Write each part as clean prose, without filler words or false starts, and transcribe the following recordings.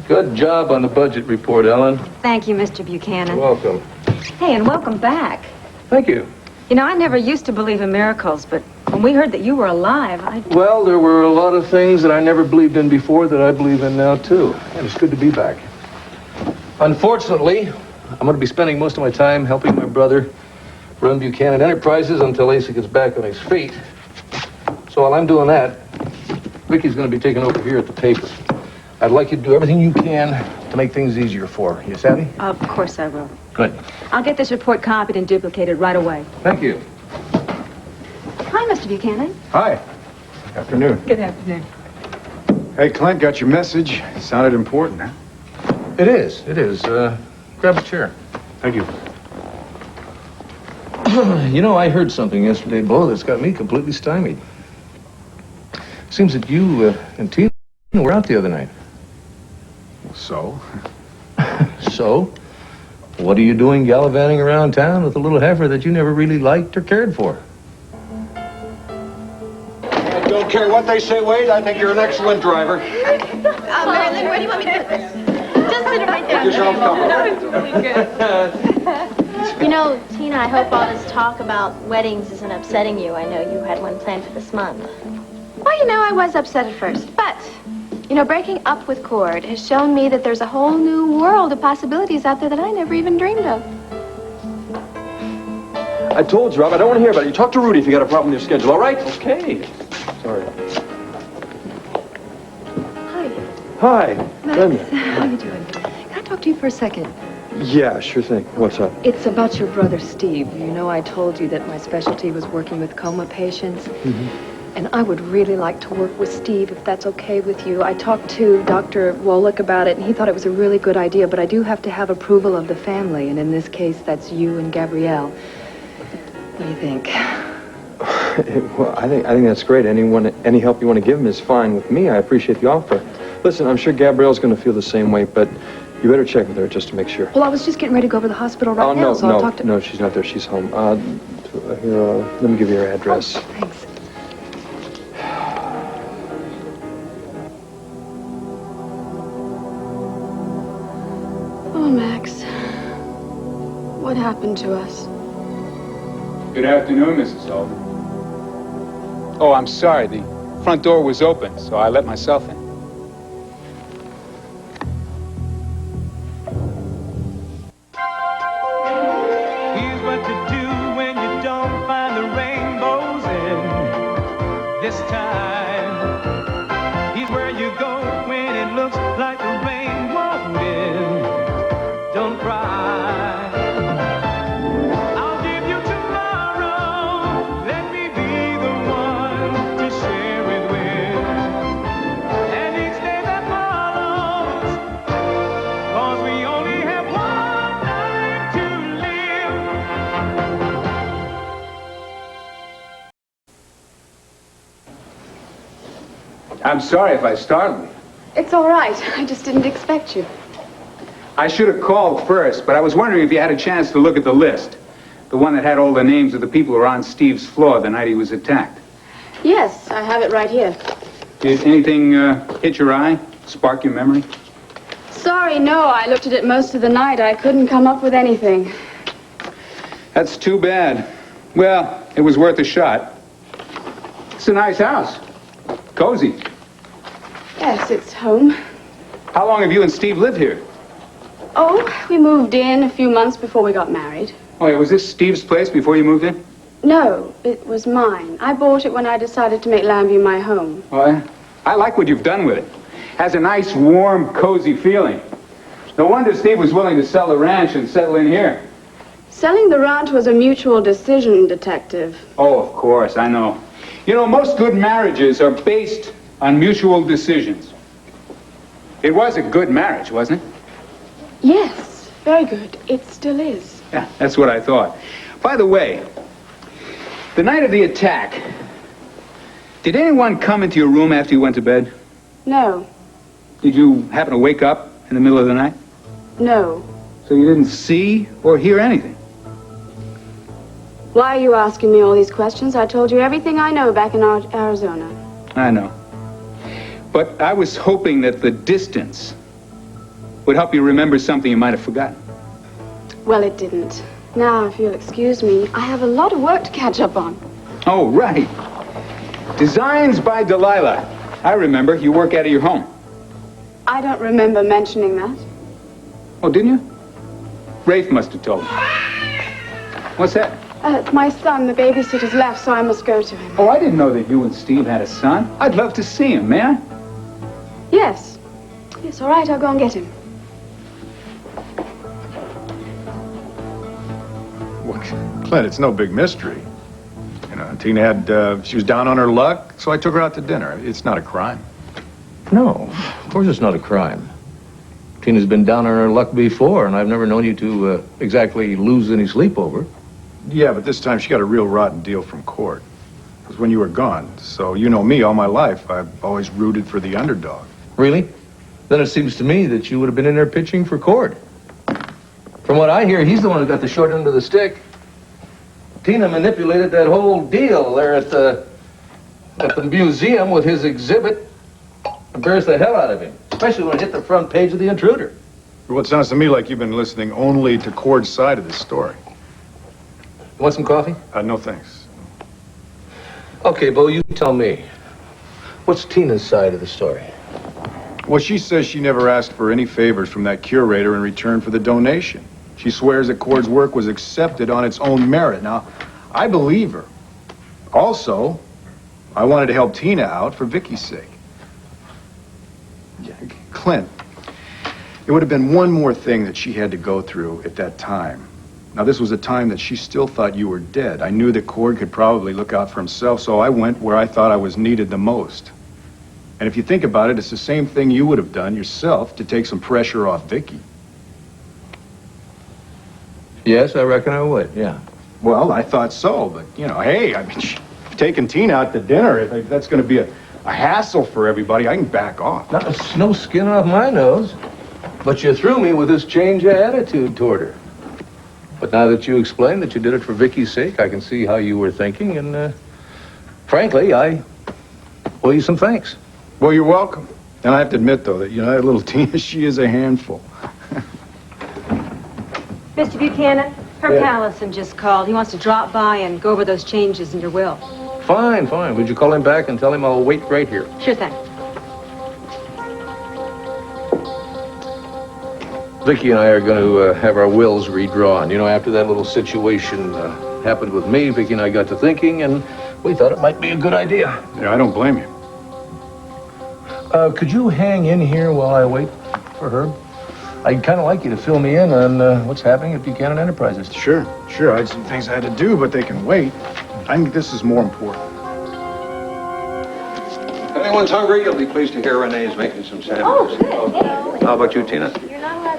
Good job on the budget report, Ellen. Thank you, Mr. Buchanan. You're welcome. Hey, and welcome back. Thank you. You know, I never used to believe in miracles, but when we heard that you were alive, Well, there were a lot of things that I never believed in before that I believe in now, too. And it's good to be back. Unfortunately, I'm going to be spending most of my time helping my brother run Buchanan Enterprises until Asa gets back on his feet. So while I'm doing that, Vicky's going to be taking over here at the paper. I'd like you to do everything you can to make things easier for her. You savvy? of course I will. Good. I'll get this report copied and duplicated right away. Thank you. Hi, Mr. Buchanan. Hi. Afternoon. Good afternoon. Hey, Clint, got your message. Sounded important, huh? It is. It is. Grab a chair. Thank you. You know, I heard something yesterday, Bo, that's got me completely stymied. Seems that you and Tina were out the other night. So? So? What are you doing gallivanting around town with a little heifer that you never really liked or cared for? I don't care what they say, Wade. I think you're an excellent driver. Marilyn, where do you want me to put this? Just sit right there. Yourself You know, Tina, I hope all this talk about weddings isn't upsetting you. I know you had one planned for this month. Well, you know, I was upset at first, but, you know, breaking up with Cord has shown me that there's a whole new world of possibilities out there that I never even dreamed of. I told you, Rob, I don't want to hear about it. You talk to Rudy if you got a problem with your schedule, all right? Okay. Sorry. Hi, Hi. Max. How are you doing? Can I talk to you for a second? Yeah, sure thing. What's up? It's about your brother, Steve. You know, I told you that my specialty was working with coma patients. And I would really like to work with Steve, if that's okay with you. I talked to Dr. Wolick about it, and he thought it was a really good idea, but I do have to have approval of the family, and in this case, that's you and Gabrielle. What do you think? Well, I think that's great. Any help you want to give him is fine with me. I appreciate the offer. Listen, I'm sure Gabrielle's going to feel the same way, but you better check with her just to make sure. Well, I was just getting ready to go over to the hospital right now, so I'll talk to... No, she's not there. She's home. Here, let me give you her address. Oh, thanks. Oh, Max. What happened to us? Good afternoon, Mrs. Sullivan. Oh, I'm sorry. The front door was open, so I let myself in. Here's what to do when you don't find the rainbows in this time. Here's where you go when it looks like the rain won't end. Don't cry. I'll give you tomorrow. Let me be the one to share it with. And each day that follows, 'cause we only have one night to live. I'm sorry if I startled you. It's all right. I just didn't expect you. I should have called first, but I was wondering if you had a chance to look at the list. The one that had all the names of the people who were on Steve's floor the night he was attacked. Yes, I have it right here. Did anything hit your eye? Spark your memory? Sorry, no. I looked at it most of the night. I couldn't come up with anything. That's too bad. Well, it was worth a shot. It's a nice house. Cozy. Yes, it's home. How long have you and Steve lived here? Oh, we moved in a few months before we got married. Oh, yeah, was this Steve's place before you moved in? No, it was mine. I bought it when I decided to make Lambview my home. Well, I like what you've done with it. Has a nice, warm, cozy feeling. No wonder Steve was willing to sell the ranch and settle in here. Selling the ranch was a mutual decision, Detective. Oh, of course, I know. You know, most good marriages are based on mutual decisions. It was a good marriage, wasn't it? Yes, very good. It still is. Yeah, that's what I thought. By the way, the night of the attack, did anyone come into your room after you went to bed? No, Did you happen to wake up in the middle of the night? no. So you didn't see or hear anything? Why are you asking me all these questions? I told you everything I know back in Arizona. I know. But I was hoping that the distance Would help you remember something you might have forgotten. Well, it didn't. Now, if you'll excuse me, I have a lot of work to catch up on. Oh, right. Designs by Delilah. I remember. You work out of your home. I don't remember mentioning that. Oh, didn't you? Rafe must have told me. What's that? It's my son. The babysitter's left, so I must go to him. Oh, I didn't know that you and Steve had a son. I'd love to see him, may I? Yes. Yes, all right, I'll go and get him. Well, Clint, it's no big mystery. You know, Tina had, she was down on her luck, so I took her out to dinner. It's not a crime. No, of course it's not a crime. Tina's been down on her luck before, and I've never known you to exactly lose any sleep over. Yeah, but this time she got a real rotten deal from court. It was when you were gone. So you know me all my life. I've always rooted for the underdog. Really? Then it seems to me that you would have been in there pitching for Cord. From what I hear, he's the one who got the short end of the stick. Tina manipulated that whole deal there at the museum with his exhibit. Embarrassed the hell out of him, especially when it hit the front page of The Intruder. Well, it sounds to me like you've been listening only to Cord's side of this story. Want some coffee? No thanks. Okay, Bo, you tell me. What's Tina's side of the story? Well, she says she never asked for any favors from that curator in return for the donation. She swears that Cord's work was accepted on its own merit. Now, I believe her. Also, I wanted to help Tina out for Vicky's sake. Yeah, Clint, it would have been one more thing that she had to go through at that time. Now, this was a time that she still thought you were dead. I knew that Cord could probably look out for himself, so I went where I thought I was needed the most. And if you think about it, it's the same thing you would have done yourself to take some pressure off Vicky. Yes, I reckon I would, yeah. Well, I thought so, but, you know, hey, I mean, taking Tina out to dinner, if that's going to be a hassle for everybody, I can back off. No skin off my nose. But you threw me with this change of attitude toward her. But now that you explained that you did it for Vicky's sake, I can see how you were thinking, and, frankly, I owe you some thanks. Well, you're welcome. And I have to admit, though, that, you know, that little Tina, she is a handful. Mr. Buchanan, Herb Callison just called. He wants to drop by and go over those changes in your will. Fine, fine. Would you call him back and tell him I'll wait right here? Sure thing. Vicky and I are going to have our wills redrawn. You know, after that little situation happened with me, Vicky and I got to thinking, and we thought it might be a good idea. Yeah, I don't blame you. Could you hang in here while I wait for Herb? I'd kind of like you to fill me in on what's happening at Buchanan Enterprises. Sure. I had some things I had to do, but they can wait. I think this is more important. If anyone's hungry, you'll be pleased to hear Renee's making some sandwiches. Oh, good. How about you, Tina?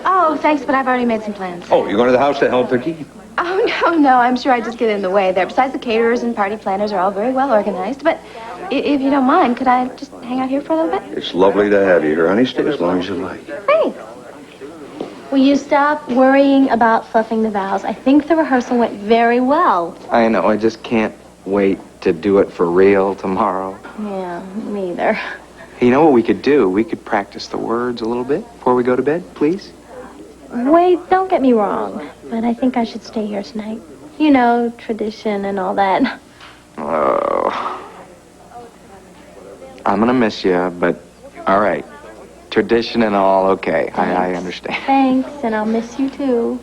Oh, thanks, but I've already made some plans. Oh, you're going to the house to help Vicky? Oh, no, I'm sure I just get in the way there. Besides, the caterers and party planners are all very well organized. But if you don't mind, could I just hang out here for a little bit? It's lovely to have you here, honey. Stay as long as you like. Thanks. Will you stop worrying about fluffing the vows? I think the rehearsal went very well. I know, I just can't wait to do it for real tomorrow. Yeah, me either. You know what we could do? We could practice the words a little bit before we go to bed, please? Wait, don't get me wrong, but I think I should stay here tonight. You know, tradition and all that. Oh. I'm gonna miss you, but all right. Tradition and all, okay. I understand. Thanks, and I'll miss you too.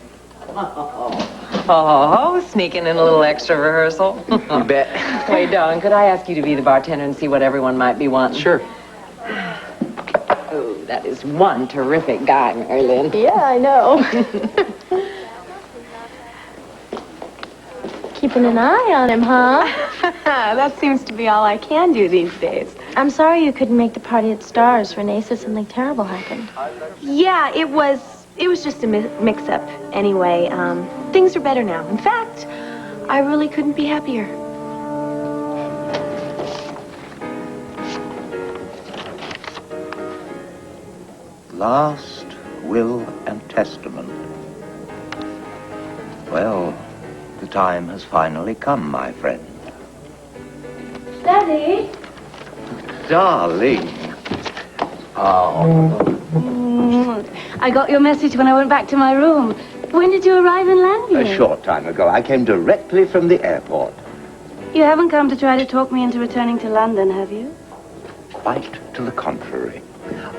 Oh, sneaking in a little extra rehearsal. You bet. Wait, Dawn, could I ask you to be the bartender and see what everyone might be wanting? Sure. Oh, that is one terrific guy, Mary Lynn. Yeah, I know. Keeping an eye on him, huh? That seems to be all I can do these days. I'm sorry you couldn't make the party at Stars. Renee said something terrible happened. Yeah, it was just a mix-up. Anyway, things are better now. In fact, I really couldn't be happier. Last will and testament. Well, the time has finally come, my friend. Daddy? Darling. Oh. I got your message when I went back to my room. When did you arrive in Landview? A short time ago. I came directly from the airport. You haven't come to try to talk me into returning to London, have you? Quite to the contrary.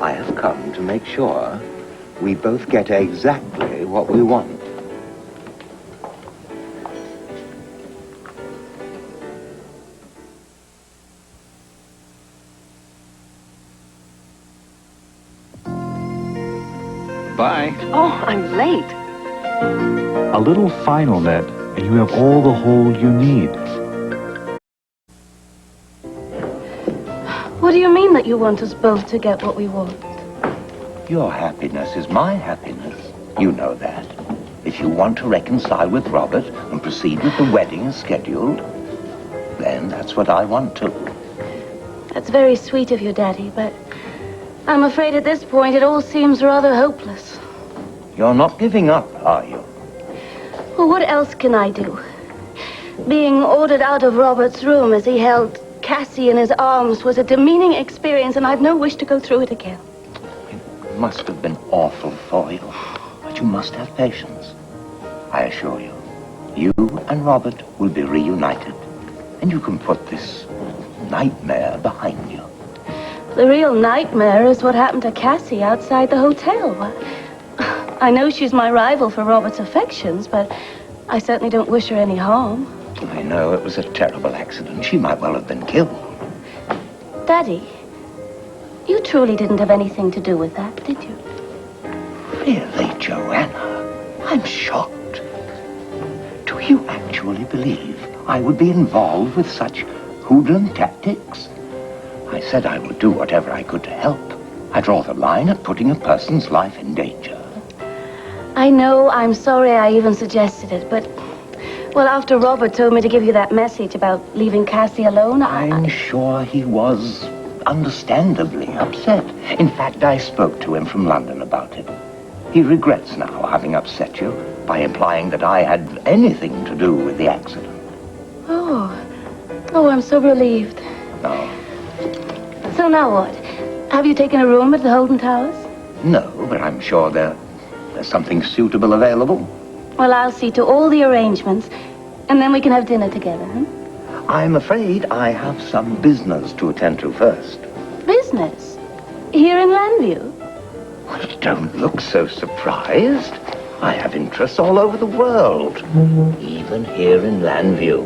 I have come to make sure we both get exactly what we want. Bye. Oh, I'm late. A little Final Net, and you have all the hold you need. What do you mean that you want us both to get what we want? Your happiness is my happiness. You know that. If you want to reconcile with Robert and proceed with the wedding as scheduled, then that's what I want too. That's very sweet of you, Daddy, but I'm afraid at this point it all seems rather hopeless. You're not giving up, are you? Well, what else can I do? Being ordered out of Robert's room as he held Cassie in his arms was a demeaning experience, and I've no wish to go through it again. It must have been awful for you, but you must have patience. I assure you, you and Robert will be reunited, and you can put this nightmare behind you. The real nightmare is what happened to Cassie outside the hotel. I know she's my rival for Robert's affections, but I certainly don't wish her any harm. I know it was a terrible accident. She might well have been killed. Daddy, you truly didn't have anything to do with that, did you? Really, Joanna? I'm shocked. Do you actually believe I would be involved with such hoodlum tactics? I said I would do whatever I could to help. I draw the line at putting a person's life in danger. I know, I'm sorry I even suggested it, but, well, after Robert told me to give you that message about leaving Cassie alone, I'm sure he was understandably upset. In fact, I spoke to him from London about it. He regrets now having upset you by implying that I had anything to do with the accident. Oh, I'm so relieved. No. So now what? Have you taken a room at the Holden Towers? No, but I'm sure there's something suitable available. Well, I'll see to all the arrangements, and then we can have dinner together, huh? I'm afraid I have some business to attend to first. Business? Here in Landview? Well, don't look so surprised. I have interests all over the world, even here in Landview.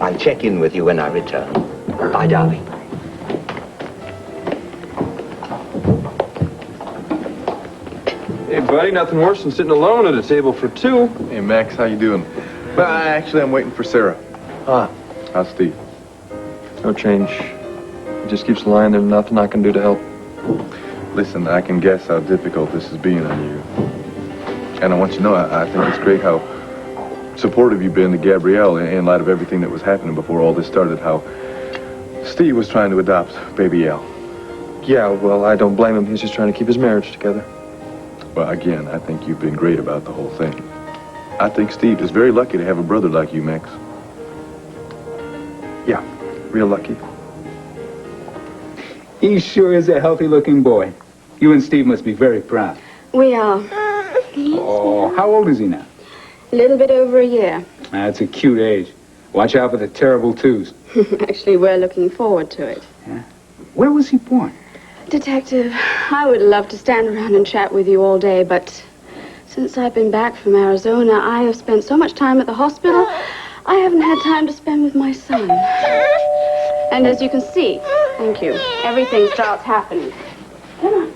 I'll check in with you when I return. Bye, darling. Hey, buddy, nothing worse than sitting alone at a table for two. Hey, Max, how you doing? Well, actually, I'm waiting for Sarah. How's Steve? No change. He just keeps lying. There's nothing I can do to help. Listen, I can guess how difficult this is being on you. And I want you to know, I think it's great how supportive you've been to Gabrielle in light of everything that was happening before all this started, how Steve was trying to adopt baby Elle. Yeah, well, I don't blame him. He's just trying to keep his marriage together. Well, again, I think you've been great about the whole thing. I think Steve is very lucky to have a brother like you, Max. Yeah, real lucky. He sure is a healthy-looking boy. You and Steve must be very proud. We are. Oh, how old is he now? A little bit over a year. That's a cute age. Watch out for the terrible twos. Actually, we're looking forward to it. Yeah? Where was he born? Detective, I would love to stand around and chat with you all day, but since I've been back from Arizona, I have spent so much time at the hospital, I haven't had time to spend with my son. And as you can see, thank you, everything starts happening. Come on.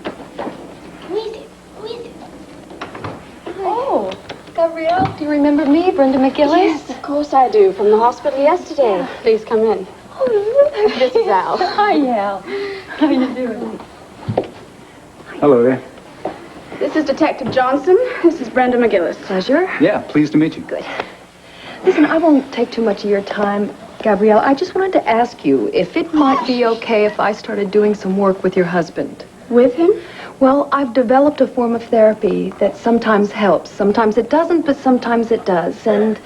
Who is it? Who is it? Oh, Gabrielle, do you remember me, Brenda McGillis? Yes, of course I do, from the hospital yesterday. Please come in. Oh, this is Al. Hi, Al. How you doing? Hello there. This is Detective Johnson. This is Brenda McGillis. Pleasure. Yeah, pleased to meet you. Good. Listen, I won't take too much of your time, Gabrielle. I just wanted to ask you if it might be okay if I started doing some work with your husband. With him? Well, I've developed a form of therapy that sometimes helps. Sometimes it doesn't, but sometimes it does. And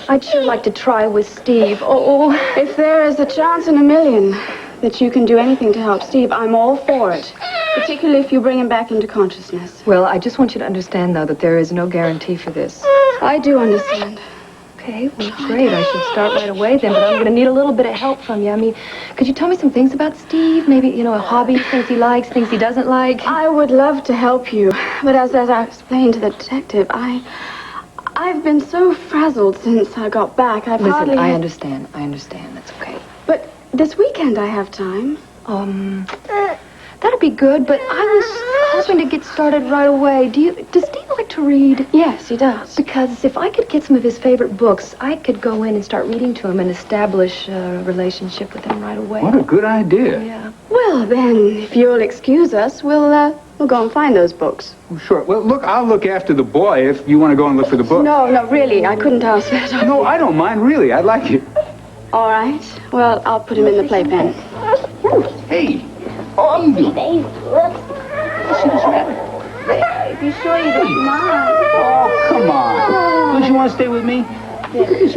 I'd sure like to try with Steve. Oh, if there is a chance in a million that you can do anything to help Steve, I'm all for it. particularly if you bring him back into consciousness. Well, I just want you to understand, though, that there is no guarantee for this. I do understand. Okay, well, great. I should start right away then, but I'm going to need a little bit of help from you. I mean, could you tell me some things about Steve? Maybe, you know, a hobby, things he likes, things he doesn't like? I would love to help you, but as I explained to the detective, I've been so frazzled since I got back. Listen, I understand. That's okay. But this weekend I have time. That'd be good, but I was hoping to get started right away. Does Steve like to read? Yes, he does. Because if I could get some of his favorite books, I could go in and start reading to him and establish a relationship with him right away. What a good idea. Yeah. Well, then, if you'll excuse us, we'll go and find those books. Oh, sure. Well, look, I'll look after the boy if you want to go and look for the book. No, really, I couldn't ask that. No, I don't mind, really. I'd like it. All right. Well, I'll put him in the playpen. Hey. Baby. Baby, you sure you don't mind? Oh, come on. Don't you want to stay with me? That's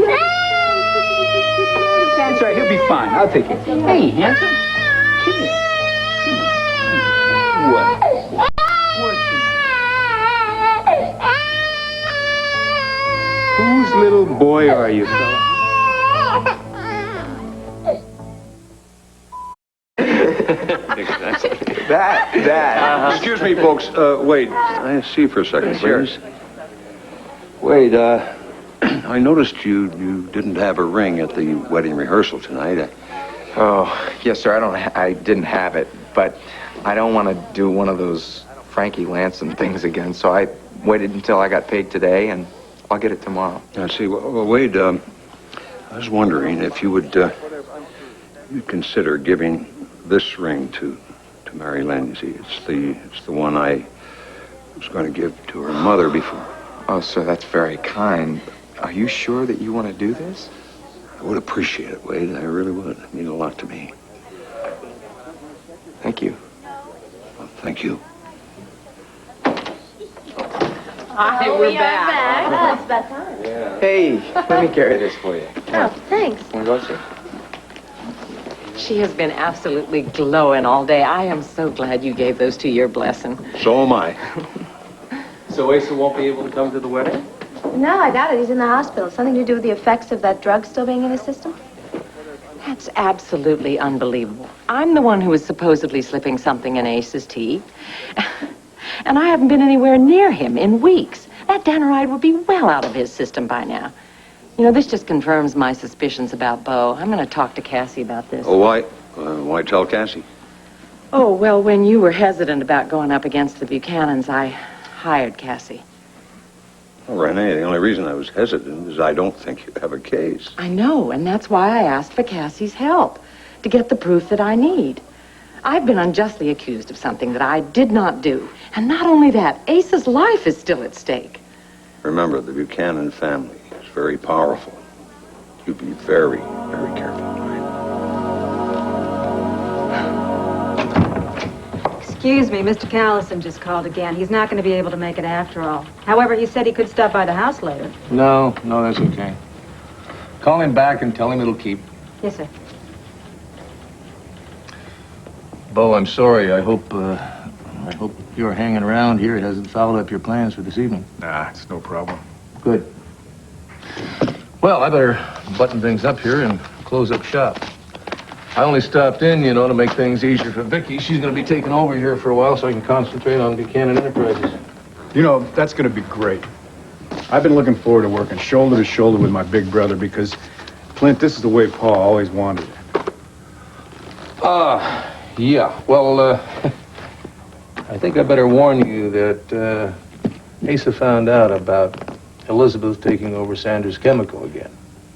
right. He'll be fine. I'll take it. Hey, handsome. Come here. What? Whose little boy are you, fella? That. Excuse me, folks. Wait. I see for a second, Sure. please. Wait, I noticed you didn't have a ring at the wedding rehearsal tonight. Oh, yes, sir. I didn't have it, but I don't want to do one of those Frankie Lanson things again, so I waited until I got paid today, and I'll get it tomorrow. I see. Well, Wade, I was wondering if you would you'd consider giving this ring to Mary Lynn. You see, it's the one I was going to give to her mother before. Oh, sir, that's very kind. Are you sure that you want to do this? I would appreciate it, Wade. I really would. It means a lot to me. Thank you. Well, thank you. Hi, we're back. Oh, it's about time. Hey, let me carry this for you. Oh, thanks. Want to go, sir? She has been absolutely glowing all day. I am so glad you gave those two your blessing. So am I. So Asa won't be able to come to the wedding? No, I doubt it. He's in the hospital. Something to do with the effects of that drug still being in his system? That's absolutely unbelievable. I'm the one who was supposedly slipping something in Ace's tea. And I haven't been anywhere near him in weeks. That Danneride would be well out of his system by now. You know, this just confirms my suspicions about Bo. I'm going to talk to Cassie about this. Oh, why tell Cassie? Oh, well, when you were hesitant about going up against the Buchanans, I hired Cassie. Well, Renee, the only reason I was hesitant is I don't think you have a case. I know, and that's why I asked for Cassie's help, to get the proof that I need. I've been unjustly accused of something that I did not do. And not only that, Ace's life is still at stake. Remember, the Buchanan family is very powerful. You be very, very careful, right? Excuse me, Mr. Callison just called again. He's not going to be able to make it after all. However, he said he could stop by the house later. No, that's okay. Call him back and tell him it'll keep. Yes, sir. Bo, I'm sorry. I hope you're hanging around here. It hasn't fouled up your plans for this evening. Nah, it's no problem. Good. Well, I better button things up here and close up shop. I only stopped in, to make things easier for Vicky. She's going to be taking over here for a while so I can concentrate on Buchanan Enterprises. That's going to be great. I've been looking forward to working shoulder to shoulder with my big brother because, Clint, this is the way Paul always wanted it. Yeah. Well, I think I better warn you that Asa found out about Elizabeth taking over Sanders Chemical again.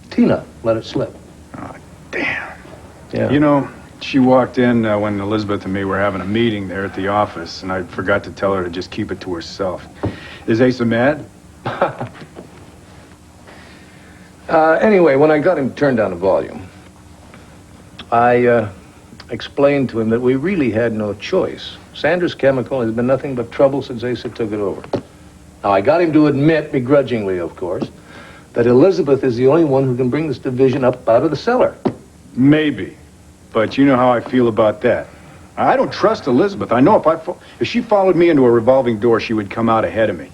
Tina let it slip. Oh, damn. Yeah. She walked in when Elizabeth and me were having a meeting there at the office, and I forgot to tell her to just keep it to herself. Is Asa mad? Anyway, when I got him turned down the volume, I explained to him that we really had no choice. Sanders Chemical has been nothing but trouble since Asa took it over. Now, I got him to admit, begrudgingly, of course, that Elizabeth is the only one who can bring this division up out of the cellar. Maybe. But you know how I feel about that. I don't trust Elizabeth. I know if she followed me into a revolving door, she would come out ahead of me.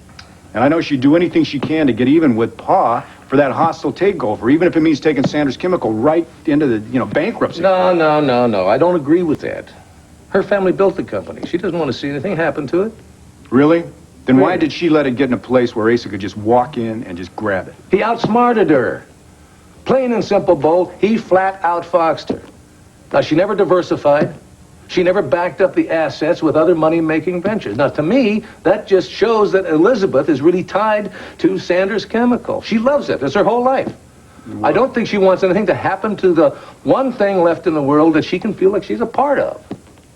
And I know she'd do anything she can to get even with Pa for that hostile takeover, even if it means taking Sanders Chemical right into the, bankruptcy. No. I don't agree with that. Her family built the company. She doesn't want to see anything happen to it. Really? Then why did she let it get in a place where Asa could just walk in and just grab it? He outsmarted her. Plain and simple, Bo, he flat outfoxed her. Now, she never diversified. She never backed up the assets with other money-making ventures. Now, to me, that just shows that Elizabeth is really tied to Sanders Chemical. She loves it. It's her whole life. I don't think she wants anything to happen to the one thing left in the world that she can feel like she's a part of.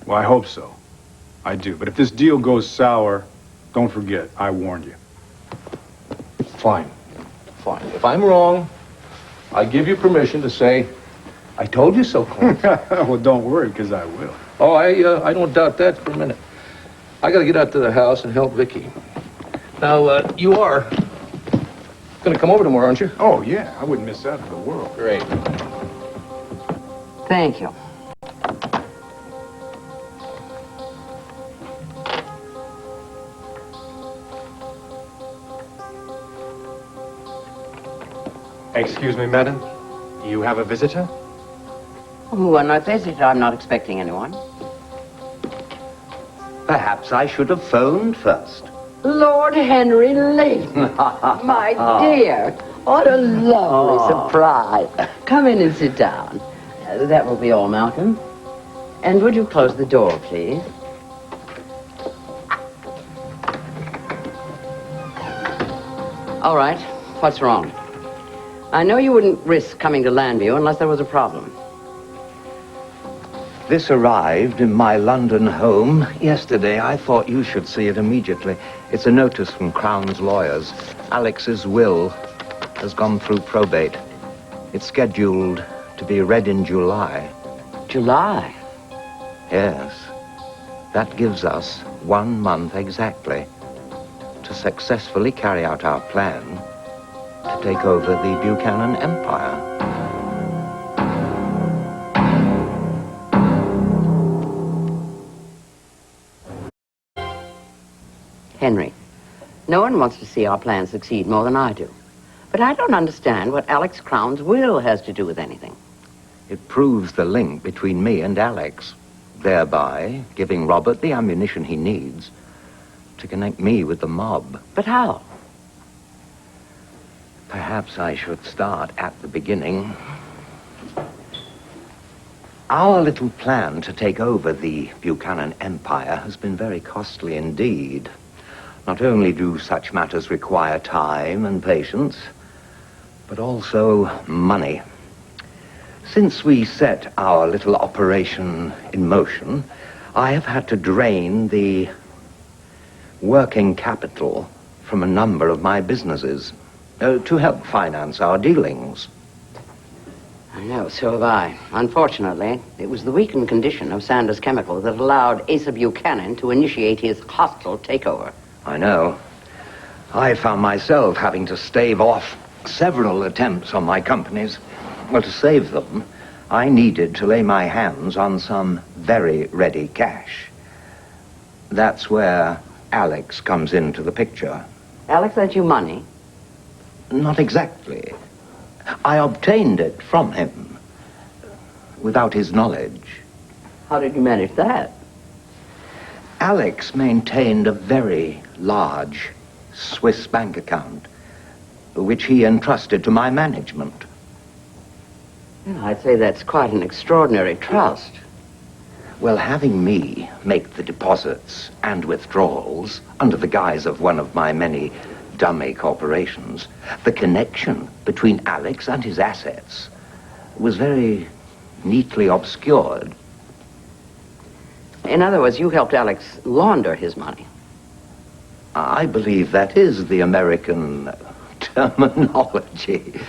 Well, I hope so. I do. But if this deal goes sour, don't forget, I warned you. Fine. If I'm wrong, I give you permission to say, I told you so, Clint. Well, don't worry, because I will. Oh, I don't doubt that for a minute. I got to get out to the house and help Vicky. Now, you are going to come over tomorrow, aren't you? Oh, yeah. I wouldn't miss that for the world. Great. Thank you. Excuse me, madam. You have a visitor? Oh, not visitor. I'm not expecting anyone. Perhaps I should have phoned first. Lord Henry Layton. My dear. What a lovely surprise. Come in and sit down. That will be all, Malcolm. And would you close the door, please? All right. What's wrong? I know you wouldn't risk coming to Landview unless there was a problem. This arrived in my London home yesterday. I thought you should see it immediately. It's a notice from Crown's lawyers. Alex's will has gone through probate. It's scheduled to be read in July. July? Yes. That gives us 1 month exactly to successfully carry out our plan to take over the Buchanan Empire. Henry, no one wants to see our plan succeed more than I do. But I don't understand what Alex Crown's will has to do with anything. It proves the link between me and Alex, thereby giving Robert the ammunition he needs to connect me with the mob. But how? Perhaps I should start at the beginning. Our little plan to take over the Buchanan Empire has been very costly indeed. Not only do such matters require time and patience, but also money. Since we set our little operation in motion, I have had to drain the working capital from a number of my businesses to help finance our dealings. I know, so have I. Unfortunately, it was the weakened condition of Sanders Chemical that allowed Asa Buchanan to initiate his hostile takeover. I know. I found myself having to stave off several attempts on my companies. Well, to save them, I needed to lay my hands on some very ready cash. That's where Alex comes into the picture. Alex lent you money? Not exactly. I obtained it from him without his knowledge. How did you manage that? Alex maintained a very large Swiss bank account, which he entrusted to my management. Well, I'd say that's quite an extraordinary trust. Well, having me make the deposits and withdrawals under the guise of one of my many dummy corporations, the connection between Alex and his assets was very neatly obscured. In other words, you helped Alex launder his money. I believe that is the American terminology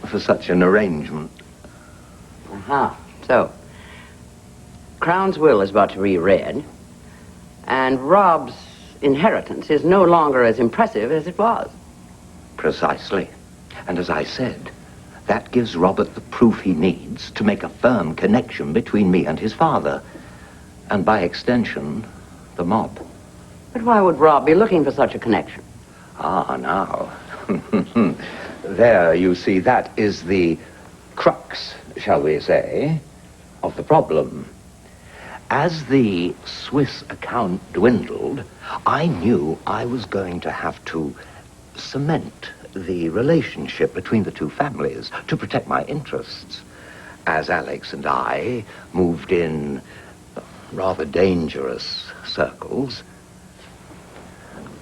for such an arrangement. Aha. So, Crown's will is about to be read, and Rob's inheritance is no longer as impressive as it was. Precisely. And as I said, that gives Robert the proof he needs to make a firm connection between me and his father. And by extension, the mob. But why would Rob be looking for such a connection? Ah, now. There, you see, that is the crux, shall we say, of the problem. As the Swiss account dwindled, I knew I was going to have to cement the relationship between the two families to protect my interests. As Alex and I moved in rather dangerous circles,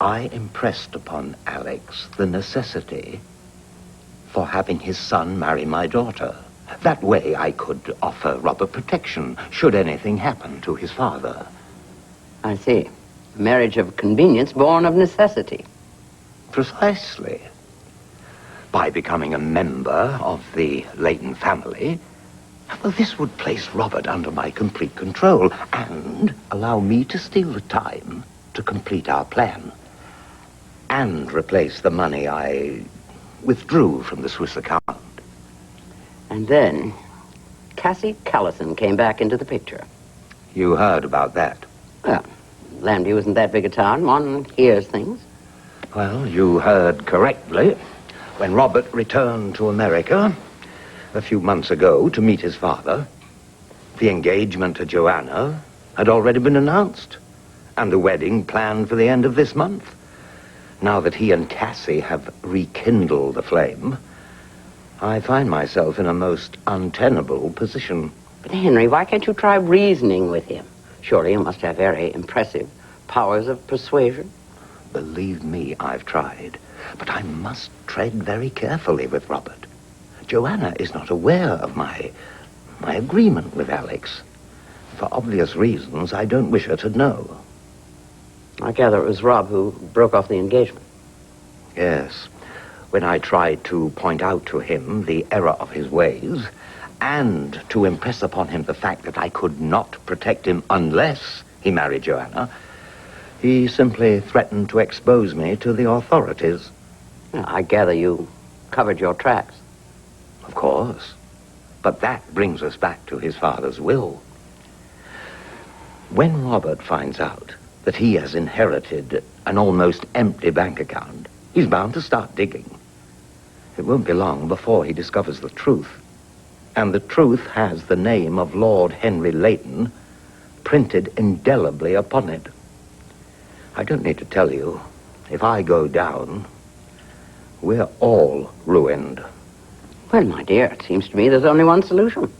I impressed upon Alex the necessity for having his son marry my daughter. That way I could offer Robert protection should anything happen to his father. I see. Marriage of convenience born of necessity. Precisely. By becoming a member of the Leighton family, well, this would place Robert under my complete control and allow me to steal the time to complete our plan and replace the money I withdrew from the Swiss account. And then Cassie Callison came back into the picture. You heard about that? Well, Lambview isn't that big a town. One hears things. Well, you heard correctly. When Robert returned to America a few months ago to meet his father, the engagement to Joanna had already been announced, and the wedding planned for the end of this month. Now that he and Cassie have rekindled the flame, I find myself in a most untenable position. But Henry, why can't you try reasoning with him? Surely you must have very impressive powers of persuasion. Believe me, I've tried. But I must tread very carefully with Robert. Joanna is not aware of my agreement with Alex. For obvious reasons, I don't wish her to know. I gather it was Rob who broke off the engagement. Yes. When I tried to point out to him the error of his ways and to impress upon him the fact that I could not protect him unless he married Joanna, he simply threatened to expose me to the authorities. Well, I gather you covered your tracks. Of course. But that brings us back to his father's will. When Robert finds out that he has inherited an almost empty bank account, he's bound to start digging. It won't be long before he discovers the truth. And the truth has the name of Lord Henry Leighton printed indelibly upon it. I don't need to tell you, if I go down, we're all ruined. Well, my dear, it seems to me there's only one solution.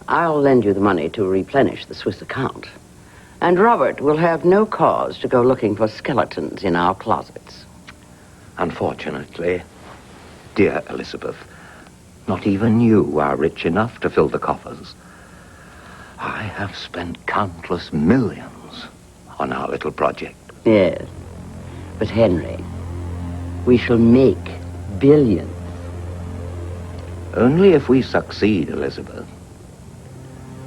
I'll lend you the money to replenish the Swiss account. And Robert will have no cause to go looking for skeletons in our closets. Unfortunately, dear Elizabeth, not even you are rich enough to fill the coffers. I have spent countless millions on our little project. Yes. But Henry, we shall make billions. Only if we succeed, Elizabeth.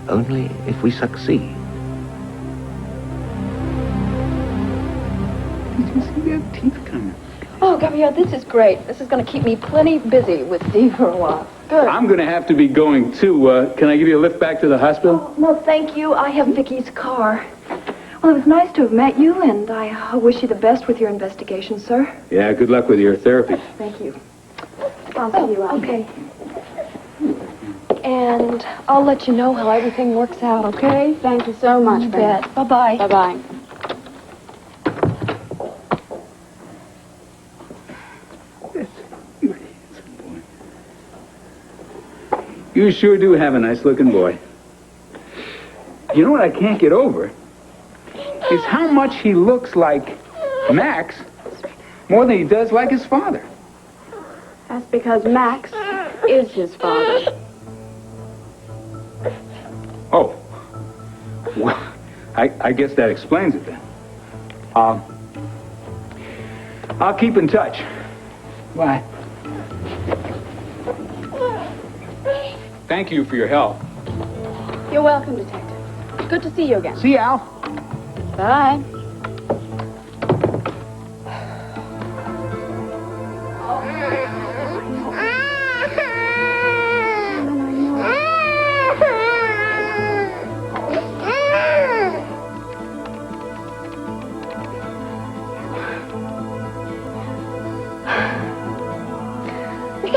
Only if we succeed. Did you see their teeth coming? Oh, Gabrielle, this is great. This is going to keep me plenty busy with Steve for a while. Good. I'm going to have to be going, too. Can I give you a lift back to the hospital? Oh, no, thank you. I have Vicky's car. Well, it was nice to have met you, and I wish you the best with your investigation, sir. Yeah, good luck with your therapy. Thank you. I'll see you out. Okay. And I'll let you know how everything works out, okay? Thank you so much, You Brenda. bet. Bye-bye. Bye-bye. You sure do have a nice-looking boy. You know what I can't get over? Is how much he looks like Max more than he does like his father. That's because Max is his father. Oh. Well, I guess that explains it then. I'll keep in touch. Bye. Thank you for your help. You're welcome, Detective. Good to see you again. See you, Al. Bye.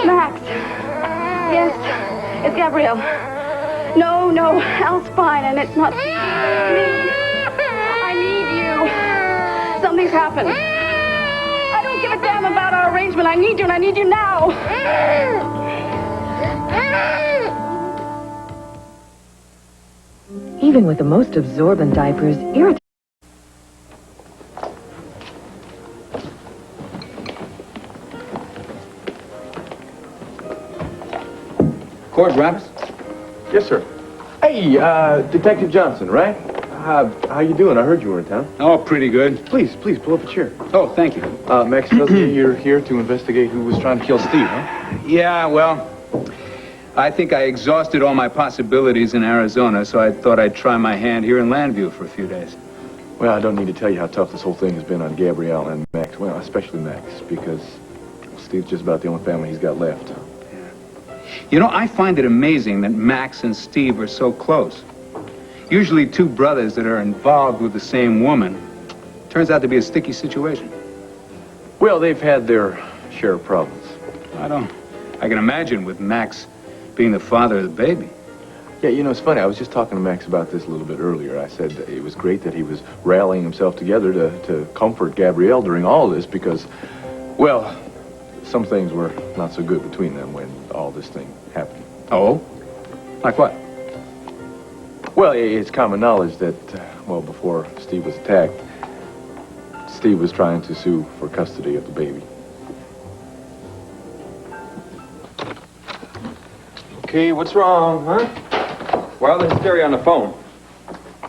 Max. Yes, it's Gabrielle. No, Al's fine, and it's not... Please. I need you. Something's happened. I don't give a damn about our arrangement. I need you, and I need you now. Even with the most absorbent diapers, irritating. Cord Roberts? Yes, sir. Hey, Detective Johnson, right? How you doing? I heard you were in town. Oh, pretty good. Please, pull up a chair. Oh, thank you. Max tells me you're here to investigate who was trying to kill Steve, huh? Yeah, well, I think I exhausted all my possibilities in Arizona, so I thought I'd try my hand here in Landview for a few days. Well, I don't need to tell you how tough this whole thing has been on Gabrielle and Max. Well, especially Max, because Steve's just about the only family he's got left. You know, I find it amazing that Max and Steve are so close. Usually two brothers that are involved with the same woman. Turns out to be a sticky situation. Well, they've had their share of problems. I can imagine with Max being the father of the baby. Yeah, you know, it's funny. I was just talking to Max about this a little bit earlier. I said that it was great that he was rallying himself together to comfort Gabrielle during all this because, well, some things were not so good between them when all this thing happened. Oh? Like what? Well, it's common knowledge that, well, before Steve was attacked, Steve was trying to sue for custody of the baby. Okay, what's wrong, huh? Why all the hysteria on the phone?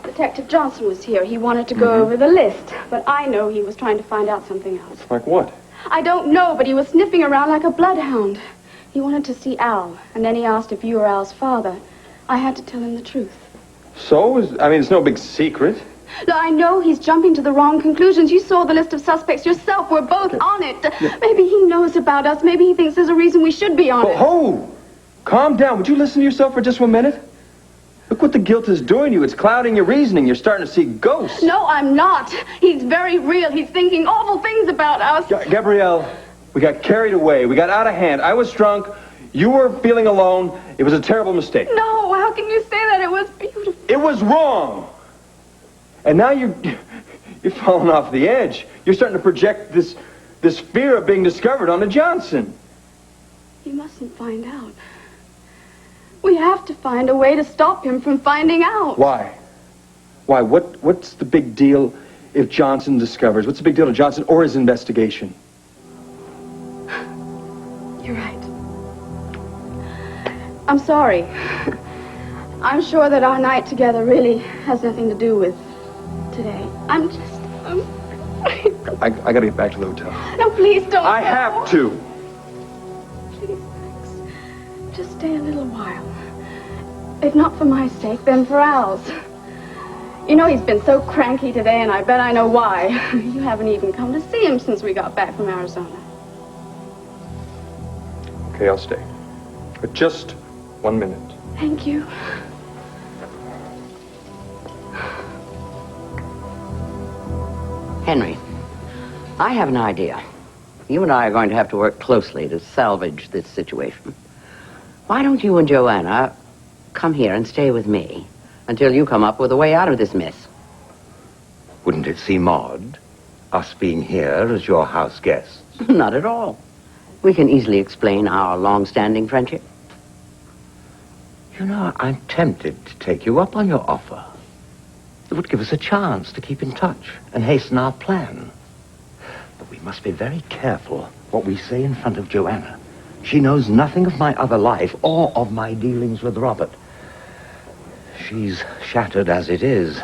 Detective Johnson was here. He wanted to go over the list, but I know he was trying to find out something else. Like what? I don't know, but he was sniffing around like a bloodhound. He wanted to see Al, and then he asked if you were Al's father. I had to tell him the truth. So? It's no big secret. Look, I know he's jumping to the wrong conclusions. You saw the list of suspects yourself. We're both on it. Yeah. Maybe he knows about us. Maybe he thinks there's a reason we should be on it. Oh, calm down. Would you listen to yourself for just 1 minute? Look what the guilt is doing to you. It's clouding your reasoning. You're starting to see ghosts. No, I'm not. He's very real. He's thinking awful things about us. Gabrielle, we got carried away. We got out of hand. I was drunk. You were feeling alone. It was a terrible mistake. No, how can you say that? It was beautiful. It was wrong. And now you're falling off the edge. You're starting to project this fear of being discovered onto Johnson. He mustn't find out. We have to find a way to stop him from finding out. Why? Why? What's the big deal if Johnson discovers? What's the big deal to Johnson or his investigation? You're right. I'm sorry. I'm sure that our night together really has nothing to do with today. I gotta get back to the hotel. No, please don't. I have to. Please, Max. Just stay a little while. If not for my sake, then for Al's. You know he's been so cranky today, and I bet I know why. You haven't even come to see him since we got back from Arizona. Okay, I'll stay. But just 1 minute. Thank you. Henry, I have an idea. You and I are going to have to work closely to salvage this situation. Why don't you and Joanna come here and stay with me until you come up with a way out of this mess? Wouldn't it seem odd, us being here as your house guests? Not at all. We can easily explain our long-standing friendship. You know, I'm tempted to take you up on your offer. It would give us a chance to keep in touch and hasten our plan. But we must be very careful what we say in front of Joanna. She knows nothing of my other life or of my dealings with Robert. She's shattered as it is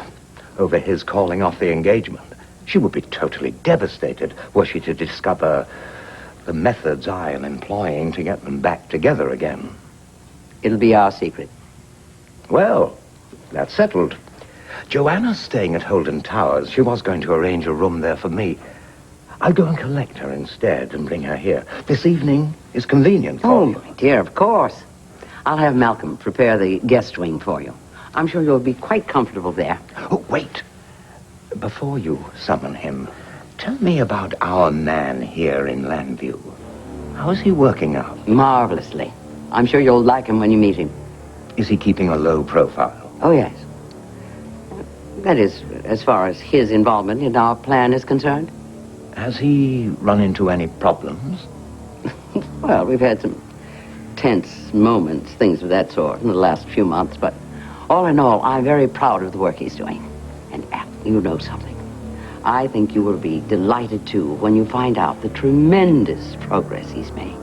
over his calling off the engagement. She would be totally devastated were she to discover the methods I am employing to get them back together again. It'll be our secret. Well, that's settled. Joanna's staying at Holden Towers. She was going to arrange a room there for me. I'll go and collect her instead and bring her here. This evening is convenient for you. Oh, my dear, of course. I'll have Malcolm prepare the guest wing for you. I'm sure you'll be quite comfortable there. Oh, wait. Before you summon him, Tell me about our man here in Landview. How's he working out? Marvelously. I'm sure you'll like him when you meet him. Is he keeping a low profile? Oh, yes. That is, as far as his involvement in our plan is concerned. Has he run into any problems? Well, we've had some tense moments, things of that sort, in the last few months, but all in all, I'm very proud of the work he's doing. And you know something. I think you will be delighted, too, when you find out the tremendous progress he's made.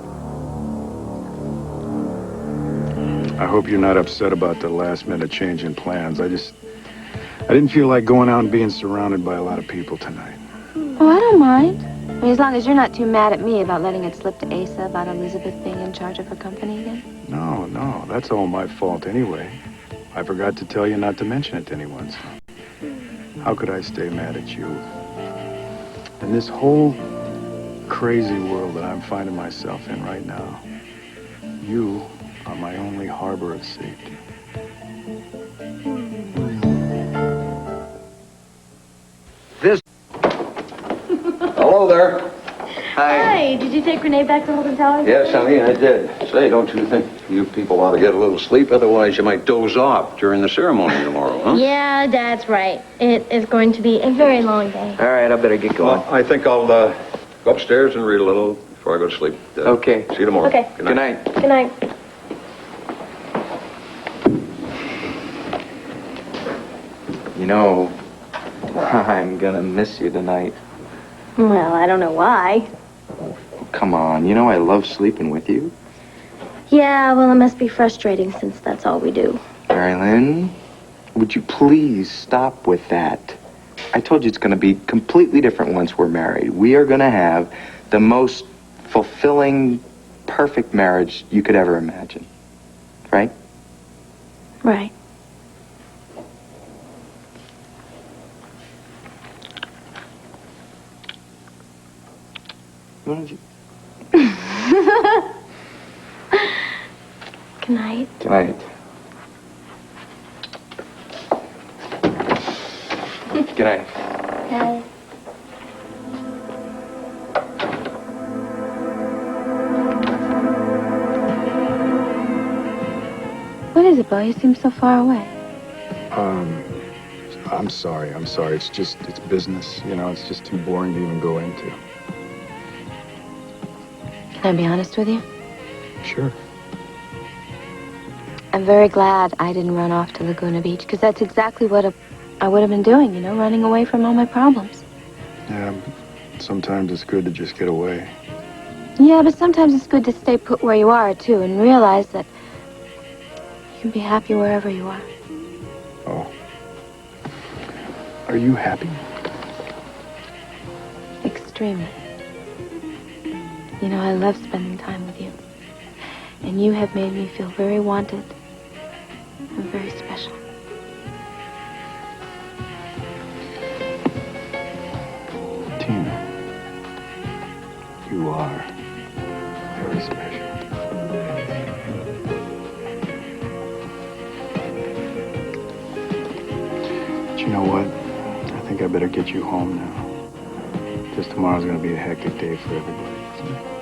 I hope you're not upset about the last-minute change in plans. I didn't feel like going out and being surrounded by a lot of people tonight. Oh, I don't mind. I mean, as long as you're not too mad at me about letting it slip to Asa about Elizabeth being in charge of her company again. No, that's all my fault anyway. I forgot to tell you not to mention it to anyone, so how could I stay mad at you? In this whole crazy world that I'm finding myself in right now, you are my only harbor of safety. Hello there. Hi, did you take Renee back to Holden Towers? Yes, honey, I did. Say, don't you think you people ought to get a little sleep? Otherwise, you might doze off during the ceremony tomorrow, huh? Yeah, Dad's right. It is going to be a very long day. All right, I better get going. Well, I think I'll go upstairs and read a little before I go to sleep. Okay. See you tomorrow. Okay. Good night. Good night. You know, I'm gonna miss you tonight. Well, I don't know why. Come on, you know I love sleeping with you. Yeah, well, it must be frustrating since that's all we do. Mary Lynn, would you please stop with that? I told you it's gonna be completely different once we're married. We are gonna have the most fulfilling, perfect marriage you could ever imagine. Right? Right. What did you... Good night. Good night. Good night. Night. What is it, Bo? You seem so far away. I'm sorry. It's business. You know, it's just too boring to even go into. Can I be honest with you? Sure. I'm very glad I didn't run off to Laguna Beach, because that's exactly what I would have been doing, you know, running away from all my problems. Yeah, sometimes it's good to just get away. Yeah, but sometimes it's good to stay put where you are, too, and realize that you can be happy wherever you are. Oh. Are you happy? Extremely. You know, I love spending time with you. And you have made me feel very wanted and very special. Tina, you are very special. But you know what? I think I better get you home now. Because tomorrow's going to be a hectic day for everybody, isn't it?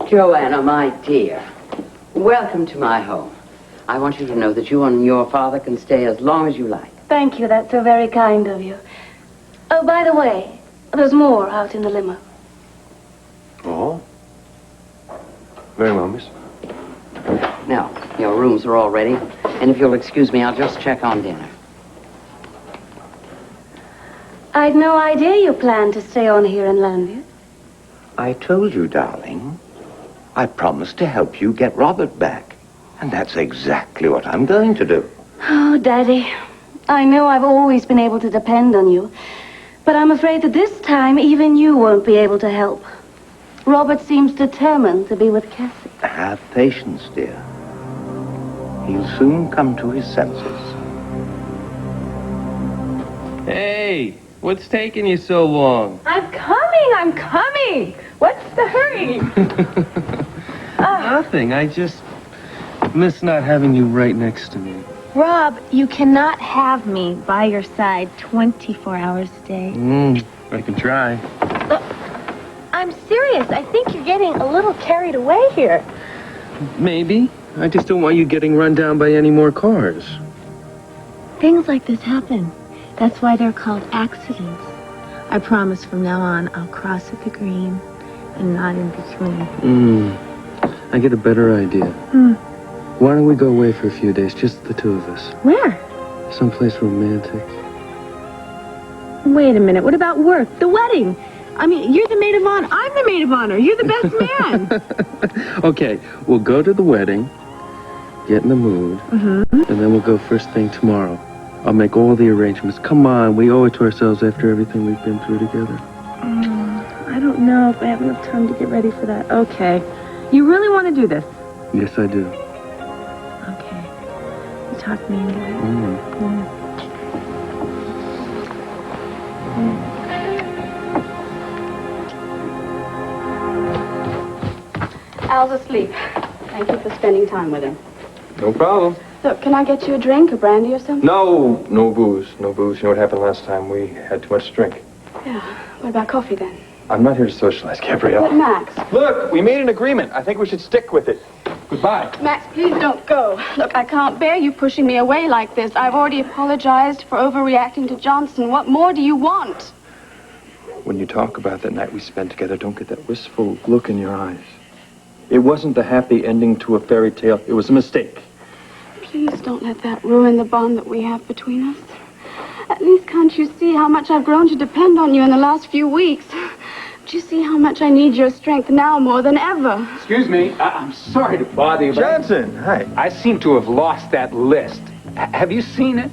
Joanna, my dear, welcome to my home. I want you to know that you and your father can stay as long as you like. Thank you. That's so very kind of you. Oh, by the way, there's more out in the limo. Oh? Very well, miss. Now, your rooms are all ready, and if you'll excuse me, I'll just check on dinner. I'd no idea you planned to stay on here in Landview. I told you, darling. I promised to help you get Robert back. And that's exactly what I'm going to do. Oh, Daddy, I know I've always been able to depend on you, but I'm afraid that this time even you won't be able to help. Robert seems determined to be with Cassie. Have patience, dear. He'll soon come to his senses. Hey, What's taking you so long? I'm coming! What's the hurry? Nothing. I just miss not having you right next to me. Rob, you cannot have me by your side 24 hours a day. I can try. Look, I'm serious. I think you're getting a little carried away here. Maybe. I just don't want you getting run down by any more cars. Things like this happen. That's why they're called accidents. I promise from now on I'll cross at the green and not in between. I get a better idea. Why don't we go away for a few days, just the two of us? Where? Someplace romantic. Wait a minute. What about work? The wedding? I mean, you're the maid of honor. I'm the maid of honor. You're the best man. Okay, we'll go to the wedding, get in the mood, and then we'll go first thing tomorrow. I'll make all the arrangements. Come on, we owe it to ourselves after everything we've been through together. I don't know if I have enough time to get ready for that. Okay. You really want to do this? Yes, I do. Okay. You talk me into it. Al's asleep. Thank you for spending time with him. No problem. Look, can I get you a drink, a brandy or something? No booze. No booze. You know what happened last time? We had too much to drink. Yeah. What about coffee then? I'm not here to socialize, Gabrielle. But Max. Look, we made an agreement. I think we should stick with it. Goodbye. Max, please don't go. Look, I can't bear you pushing me away like this. I've already apologized for overreacting to Johnson. What more do you want? When you talk about that night we spent together, don't get that wistful look in your eyes. It wasn't the happy ending to a fairy tale. It was a mistake. Please don't let that ruin the bond that we have between us. At least can't you see how much I've grown to depend on you in the last few weeks? Do you see how much I need your strength now more than ever? Excuse me. I'm sorry to bother you, but Johnson, hi. I seem to have lost that list. Have you seen it?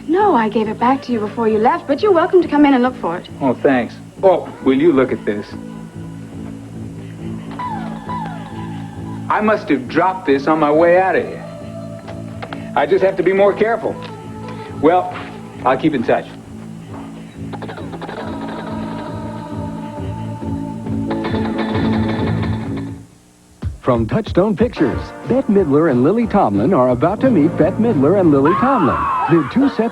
No, I gave it back to you before you left, but you're welcome to come in and look for it. Oh, thanks. Oh, will you look at this? I must have dropped this on my way out of here. I just have to be more careful. Well, I'll keep in touch. From Touchstone Pictures, Bette Midler and Lily Tomlin are about to meet Bette Midler and Lily Tomlin. They're two sets